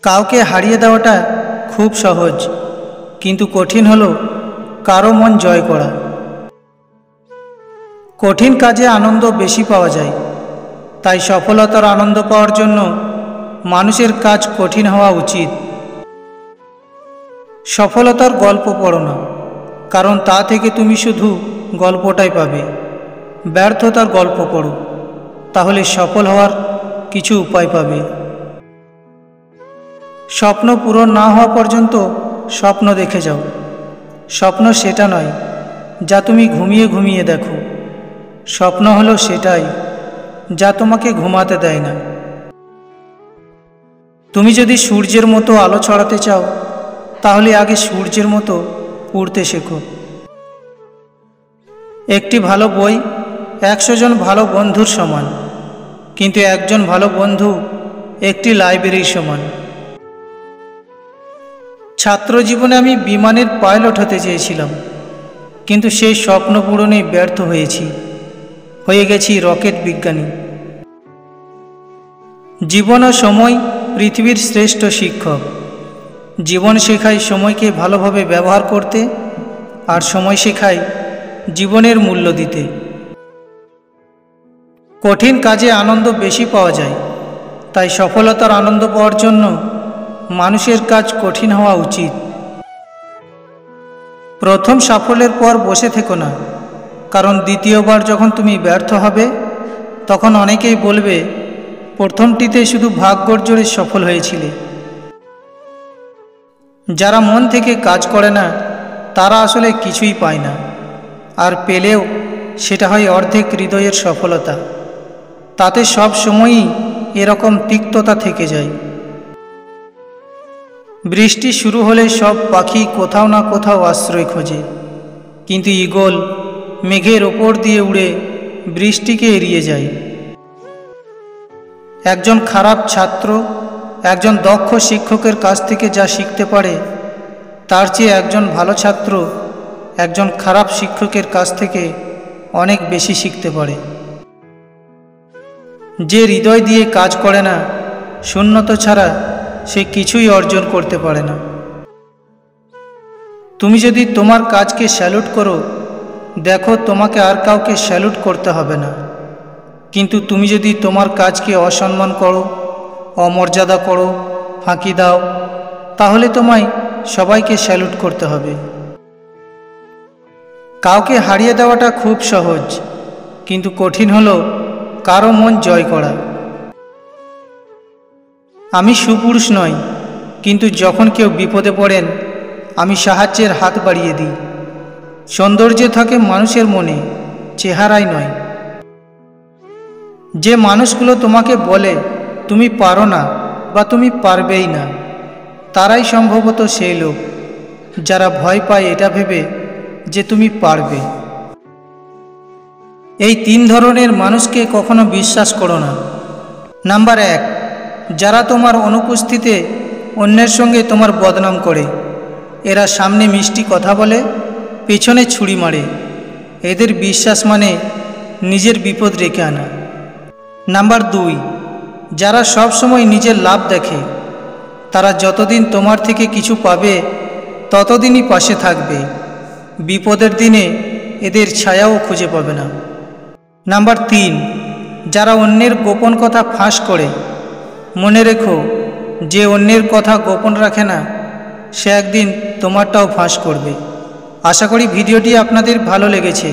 কাউকে হারিয়ে দেওয়াটা খুব সহজ, কিন্তু কঠিন হলো কারো মন জয় করা। কঠিন কাজে আনন্দ বেশি পাওয়া যায়, তাই সফলতার আনন্দ পাওয়ার জন্য মানুষের কাজ কঠিন হওয়া উচিত। সফলতার গল্প পড়ো না, কারণ তা থেকে তুমি শুধু গল্পটাই পাবে। ব্যর্থতার গল্প পড়ো, তাহলে সফল হওয়ার কিছু উপায় পাবে। স্বপ্ন পূরণ না হওয়া পর্যন্ত স্বপ্ন দেখে যাও। স্বপ্ন সেটা নয় যা তুমি ঘুমিয়ে ঘুমিয়ে দেখো, স্বপ্ন হলো সেটাই যা তোমাকে ঘুমাতে দেয় না। তুমি যদি সূর্যের মতো আলো ছড়াতে চাও, তাহলে আগে সূর্যের মতো উড়তে শেখো। একটি ভালো বই 100 জন ভালো বন্ধুর সমান, কিন্তু একজন ভালো বন্ধু একটি লাইব্রেরির সমান। ছাত্র জীবনে আমি বিমানের পাইলট হতে চেয়েছিলাম, কিন্তু সেই স্বপ্ন পূরণে ব্যর্থ হয়ে গেছি রকেট বিজ্ঞানী। জীবন ও সময় পৃথিবীর শ্রেষ্ঠ শিক্ষক। জীবন শেখায় সময়কে ভালোভাবে ব্যবহার করতে, আর সময় শেখায় জীবনের মূল্য দিতে। কঠিন কাজে আনন্দ বেশি পাওয়া যায়, তাই সফলতার আনন্দ পাওয়ার জন্য মানুষের কাজ কঠিন হওয়া উচিত। প্রথম সাফল্যের পর বসে থেকো না, কারণ দ্বিতীয়বার যখন তুমি ব্যর্থ হবে, তখন অনেকেই বলবে প্রথমটিতে শুধু ভাগ্যর জোরে সফল হয়েছিলে। যারা মন থেকে কাজ করে না, তারা আসলে কিছুই পায় না, আর পেলেও সেটা হয় অর্ধেক হৃদয়ের সফলতা। তাতে সব সময়ই এরকম তিক্ততা থেকে যায়। বৃষ্টি শুরু হলে সব পাখি কোথাও না কোথাও আশ্রয় খোঁজে, কিন্তু ঈগল মেঘের ওপর দিয়ে উড়ে বৃষ্টিকে এড়িয়ে যায়। একজন খারাপ ছাত্র একজন দক্ষ শিক্ষকের কাছ থেকে যা শিখতে পারে, তার চেয়ে একজন ভালো ছাত্র একজন খারাপ শিক্ষকের কাছ থেকে অনেক বেশি শিখতে পারে। যে হৃদয় দিয়ে কাজ করে না, শূন্যতা ছাড়া সে কিছুই অর্জন করতে পারে না। তুমি যদি তোমার কাজকে স্যালুট করো, দেখো তোমাকে আর কাউকে স্যালুট করতে হবে না। কিন্তু তুমি যদি তোমার কাজকে অসম্মান করো, অমর্যাদা করো, ফাঁকি দাও, তাহলে তোমায় সবাইকে স্যালুট করতে হবে। কাউকে হারিয়ে দেওয়াটা খুব সহজ, কিন্তু কঠিন হলো কারো মন জয় করা। আমি সুপুরুষ নই, কিন্তু যখন কেউ বিপদে পড়েন, আমি সাহায্যের হাত বাড়িয়ে দিই। সৌন্দর্য থাকে মানুষের মনে, চেহারায় নয়। যে মানুষগুলো তোমাকে বলে তুমি পারো না বা তুমি পারবেই না, তারাই সম্ভবত সেই লোক যারা ভয় পায় এটা ভেবে যে তুমি পারবে। এই 3 ধরনের মানুষকে কখনো বিশ্বাস করো না। নাম্বার 1, যারা তোমার অনুপস্থিতিতে অন্যের সঙ্গে তোমার বদনাম করে। এরা সামনে মিষ্টি কথা বলে, পেছনে ছুরি মারে। এদের বিশ্বাস মানে নিজের বিপদ রেখে আনা। নাম্বার 2, যারা সব সময় নিজের লাভ দেখে। তারা যতদিন তোমার থেকে কিছু পাবে, ততদিনই পাশে থাকবে। বিপদের দিনে এদের ছায়াও খুঁজে পাবে না। নাম্বার 3, যারা অন্যের গোপন কথা ফাঁস করে। মনে রেখো, যে অন্যের কথা গোপন রাখে না, সে একদিন তোমারটাও ফাঁস করবে। আশা করি ভিডিওটি আপনাদের ভালো লেগেছে,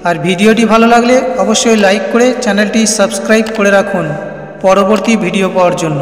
আর ভিডিওটি ভালো লাগলে অবশ্যই লাইক করে চ্যানেলটি সাবস্ক্রাইব করে রাখুন পরবর্তী ভিডিও পাওয়ার জন্য।